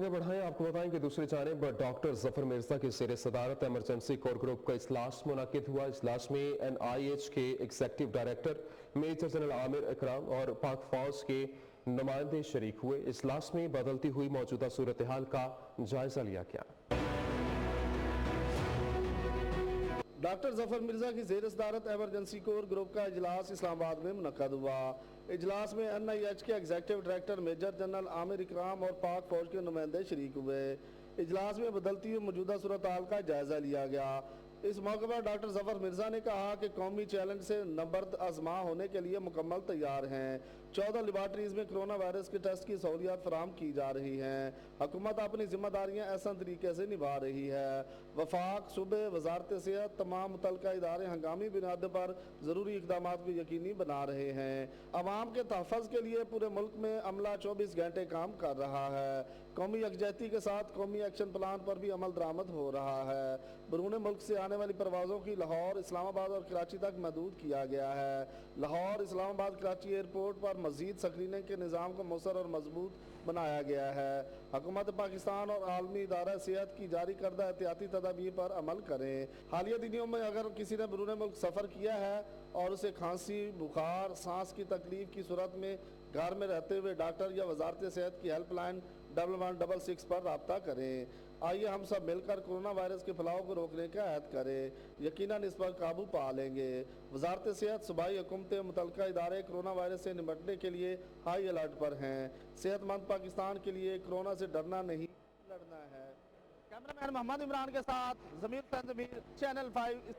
आगे बढ़ाएं, आपको बताएं कि दूसरी जानिब डॉक्टर जफर मिर्जा की ज़ेर सदारत इमरजेंसी कोर ग्रुप का इजलास मुनाकिद हुआ। इजलास में NIH के executive director major general Amir Ikram और पाक फौज के नुमाइंदे शरीक हुए। इजलास में बदलती हुई मौजूदा सूरत हाल का जायजा लिया गया। डॉक्टर जफर मिर्जा की ज़ेर सदारत एमरजेंसी कोर ग्रुप का इजलास इस्लामाबाद में मुनक्कद हुआ। इजलास में NIH के executive director major general Amir Ikram और पाक फौज के नुमाइंदे शरीक हुए। इजलास में बदलती हुई मौजूदा सूरत हाल का जायजा लिया गया। इस मौके पर डॉक्टर जफर मिर्जा ने कहा कि कौमी चैलेंज से नबर्द आजमा होने के लिए मुकम्मल तैयार हैं। 14 लेबॉर्ट्रीज में कोरोना वायरस के टेस्ट की सहूलियात फराहम की जा रही हैं। हुकूमत अपनी जिम्मेदारियां आसान तरीके से निभा रही है। वफाक सूबे वजारत सेहत तमाम मुतल्लिका इदारे हंगामी बुनियाद पर ज़रूरी इक़दाम को यकीनी बना रहे हैं। अवाम के तहफ़्फ़ुज़ के लिए पूरे मुल्क में अमला 24 घंटे काम कर रहा है। कौमी यकजहती के साथ कौमी एक्शन प्लान पर भी अमल दरामद हो रहा है। बैरून मुल्क से आने वाली परवाज़ों की लाहौर, इस्लामाबाद और कराची तक महदूद किया गया है। लाहौर, इस्लामाबाद, कराची एयरपोर्ट पर मज़ीद स्क्रीनिंग के निज़ाम को मौसर और मजबूत बनाया गया है। हुकूमत पाकिस्तान और आलमी इदारा सेहत की जारी करदा एहतियाती तदाबीर पर अमल करें। हालिया दिनों में अगर किसी ने बैरून मुल्क सफ़र किया है और उसे खांसी, बुखार, सांस की तकलीफ की सूरत में घर में रहते हुए डॉक्टर या वजारत सेहत की हेल्पलाइन 1166 पर रब्ता करें। आइए हम सब मिलकर कोरोना वायरस के फैलाव को रोकने का अहद करें। यकीनन इस पर काबू पा लेंगे। वजारत सेहत, सूबाई हुकूमतें, मुतल्लिका इदारे कोरोना वायरस से निपटने के लिए हाई अलर्ट पर हैं। सेहतमंद पाकिस्तान के लिए कोरोना से डरना नहीं, लड़ना है। कैमरामैन मोहम्मद इमरान के साथ ज़मीर फैज़ ज़मीर, चैनल 5।